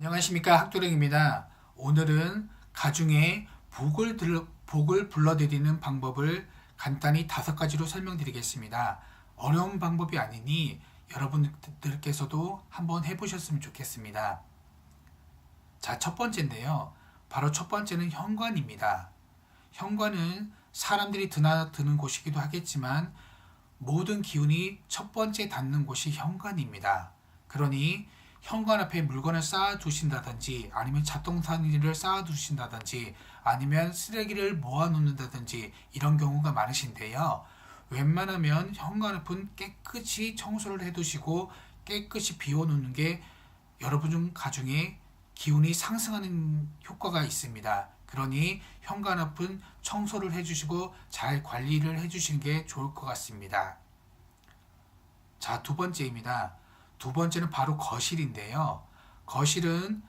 안녕하십니까, 학도령입니다. 오늘은 가중에 복을 불러드리는 방법을 간단히 5가지로 설명드리겠습니다. 어려운 방법이 아니니 여러분들께서도 한번 해보셨으면 좋겠습니다. 자, 첫 번째인데요. 바로 첫 번째는 현관입니다. 현관은 사람들이 드나드는 곳이기도 하겠지만 모든 기운이 첫 번째 닿는 곳이 현관입니다. 그러니 현관 앞에 물건을 쌓아 두신다든지 아니면 잡동사니를 쌓아 두신다든지 아니면 쓰레기를 모아 놓는다든지 이런 경우가 많으신데요. 웬만하면 현관 앞은 깨끗이 청소를 해 두시고 깨끗이 비워 놓는 게 여러분 가중에 기운이 상승하는 효과가 있습니다. 그러니 현관 앞은 청소를 해주시고 잘 관리를 해주시는 게 좋을 것 같습니다. 자, 두 번째입니다. 두 번째는 바로 거실인데요. 거실은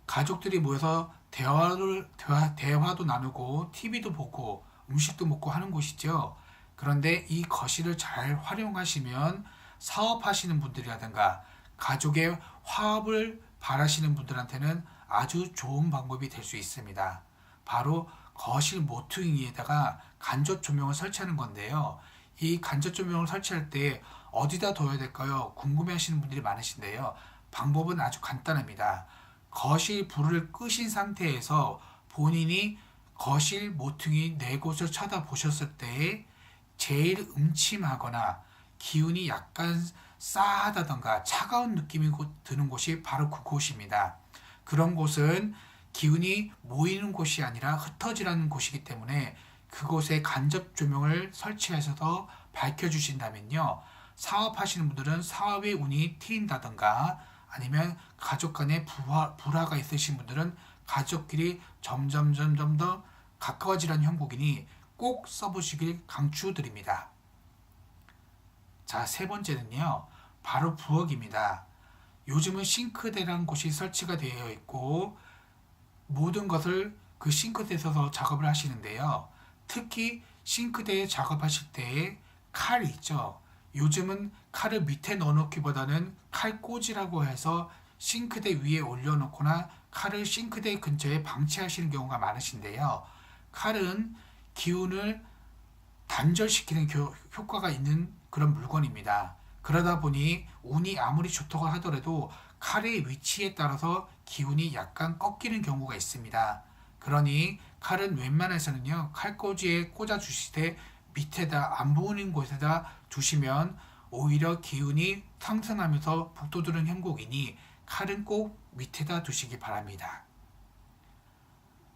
가족들이 모여서 대화도 나누고 TV도 보고 음식도 먹고 하는 곳이죠. 그런데 이 거실을 잘 활용하시면 사업하시는 분들이라든가 가족의 화합을 바라시는 분들한테는 아주 좋은 방법이 될 수 있습니다. 바로 거실 모퉁이에다가 간접 조명을 설치하는 건데요. 이 간접 조명을 설치할 때 어디다 둬야 될까요? 궁금해 하시는 분들이 많으신데요. 방법은 아주 간단합니다. 거실 불을 끄신 상태에서 본인이 거실 모퉁이 네 곳을 쳐다보셨을 때 제일 음침하거나 기운이 약간 싸하다던가 차가운 느낌이 드는 곳이 바로 그곳입니다. 그런 곳은 기운이 모이는 곳이 아니라 흩어지는 곳이기 때문에 그곳에 간접 조명을 설치하셔서 밝혀주신다면요. 사업하시는 분들은 사업의 운이 트인다던가 아니면 가족 간에 불화가 있으신 분들은 가족끼리 점점 더 가까워지는 형국이니 꼭 써보시길 강추드립니다. 자, 세 번째는요. 바로 부엌입니다. 요즘은 싱크대라는 곳이 설치가 되어 있고 모든 것을 그 싱크대에서 작업을 하시는데요. 특히 싱크대에 작업하실 때 칼 있죠. 요즘은 칼을 밑에 넣어놓기보다는 칼꽂이라고 해서 싱크대 위에 올려놓거나 칼을 싱크대 근처에 방치하시는 경우가 많으신데요. 칼은 기운을 단절시키는 효과가 있는 그런 물건입니다. 그러다 보니 운이 아무리 좋다고 하더라도 칼의 위치에 따라서 기운이 약간 꺾이는 경우가 있습니다. 그러니 칼은 웬만해서는요, 칼꽂이에 꽂아 주시되 밑에다 안 보이는 곳에다 두시면 오히려 기운이 상승하면서 북돋우는 형국이니 칼은 꼭 밑에다 두시기 바랍니다.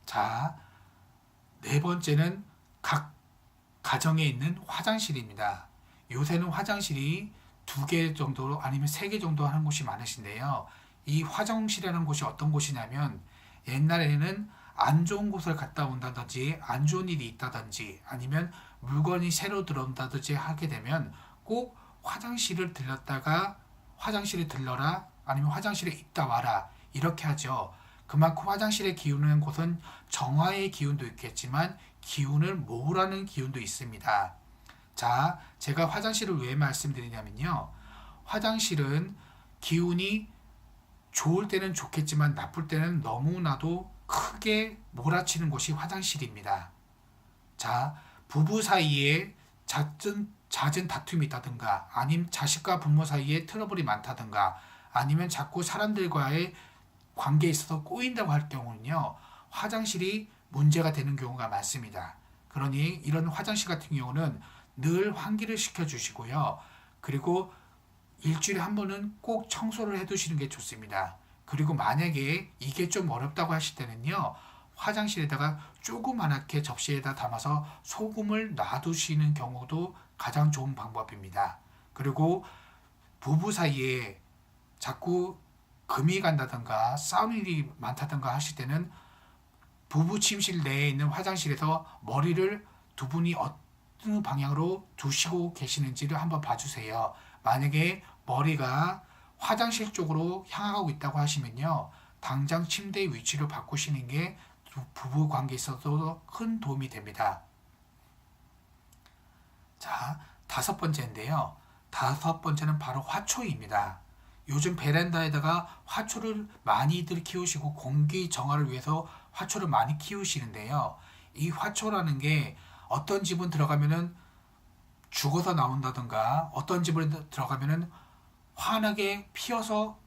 자, 네 번째는 각 가정에 있는 화장실입니다. 요새는 화장실이 2개 정도로 아니면 3개 정도 하는 곳이 많으신데요. 이 화장실이라는 곳이 어떤 곳이냐면 옛날에는 안 좋은 곳을 갔다 온다든지 안 좋은 일이 있다든지 아니면 물건이 새로 들어온다든지 하게 되면 꼭 화장실을 들렀다가 화장실에 들러라 아니면 화장실에 있다 와라 이렇게 하죠. 그만큼 화장실에 기우는 곳은 정화의 기운도 있겠지만 기운을 모으라는 기운도 있습니다. 자, 제가 화장실을 왜 말씀드리냐면요. 화장실은 기운이 좋을 때는 좋겠지만 나쁠 때는 너무나도 크게 몰아치는 곳이 화장실입니다. 자, 부부 사이에 잦은 다툼이 있다든가 아니면 자식과 부모 사이에 트러블이 많다든가 아니면 자꾸 사람들과의 관계에 있어서 꼬인다고 할 경우는요. 화장실이 문제가 되는 경우가 많습니다. 그러니 이런 화장실 같은 경우는 늘 환기를 시켜주시고요. 그리고 일주일에 한 번은 꼭 청소를 해두시는 게 좋습니다. 그리고 만약에 이게 좀 어렵다고 하실 때는요. 화장실에다가 조그맣게 접시에다 담아서 소금을 놔두시는 경우도 가장 좋은 방법입니다. 그리고 부부 사이에 자꾸 금이 간다든가 싸우는 일이 많다든가 하실 때는 부부 침실 내에 있는 화장실에서 머리를 두 분이 어느 방향으로 두시고 계시는지를 한번 봐주세요. 만약에 머리가 화장실 쪽으로 향하고 있다고 하시면요. 당장 침대 위치를 바꾸시는 게 부부 관계에 있어서 큰 도움이 됩니다. 자, 5번째인데요. 5번째는 바로 화초입니다. 요즘 베란다에다가 화초를 많이들 키우시고 공기 정화를 위해서 화초를 많이 키우시는데요. 이 화초라는 게 어떤 집은 들어가면은 죽어서 나온다던가 어떤 집을 들어가면은 환하게 피어서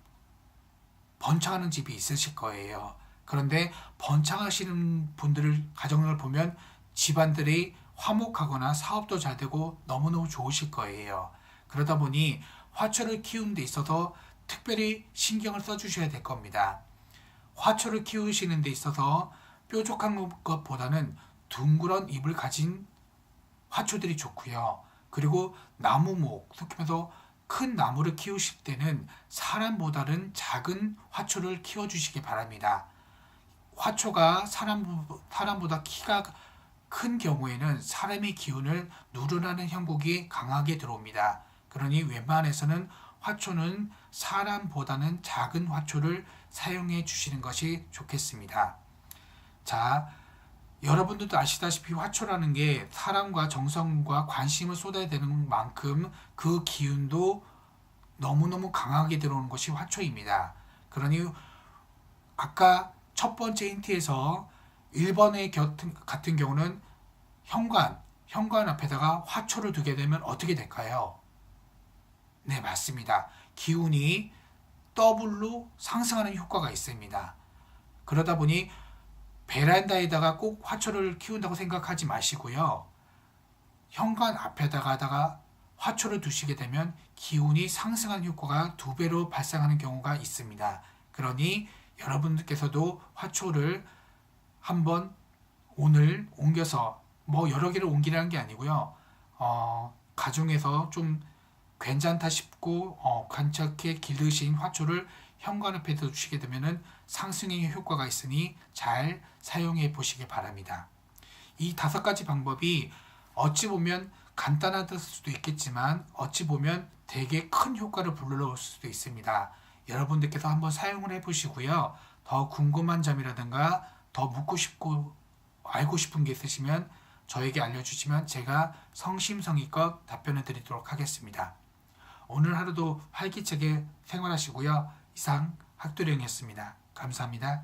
번창하는 집이 있으실 거예요. 그런데 번창하시는 분들을 가정을 보면 집안들이 화목하거나 사업도 잘 되고 너무너무 좋으실 거예요. 그러다 보니 화초를 키우는 데 있어서 특별히 신경을 써주셔야 될 겁니다. 화초를 키우시는 데 있어서 뾰족한 것보다는 둥그런 잎을 가진 화초들이 좋고요. 그리고 나무목, 속해서 큰 나무를 키우실 때는 사람보다는 작은 화초를 키워주시기 바랍니다. 화초가 사람보다 키가 큰 경우에는 사람의 기운을 누르라는 형국이 강하게 들어옵니다. 그러니 웬만해서는 화초는 사람보다는 작은 화초를 사용해 주시는 것이 좋겠습니다. 자, 여러분들도 아시다시피 화초라는 게 사랑과 정성과 관심을 쏟아야 되는 만큼 그 기운도 너무너무 강하게 들어오는 것이 화초입니다. 그러니 아까 첫 번째 힌트에서 1번의 같은 경우는 현관 앞에다가 화초를 두게 되면 어떻게 될까요? 네, 맞습니다. 기운이 더블로 상승하는 효과가 있습니다. 그러다 보니 베란다에다가 꼭 화초를 키운다고 생각하지 마시고요. 현관 앞에다가 화초를 두시게 되면 기운이 상승하는 효과가 2배로 발생하는 경우가 있습니다. 그러니 여러분들께서도 화초를 한번 오늘 옮겨서 여러 개를 옮기라는 게 아니고요. 가중에서 좀 괜찮다 싶고 괜찮게 기르신 화초를 현관 앞에 두시게 되면 상승의 효과가 있으니 잘 사용해 보시기 바랍니다. 이 5가지 방법이 어찌 보면 간단하다 수도 있겠지만 어찌 보면 되게 큰 효과를 불러올 수도 있습니다. 여러분들께서 한번 사용을 해보시고요. 더 궁금한 점이라든가 더 묻고 싶고 알고 싶은 게 있으시면 저에게 알려주시면 제가 성심성의껏 답변을 드리도록 하겠습니다. 오늘 하루도 활기차게 생활하시고요. 이상 학도령이었습니다. 감사합니다.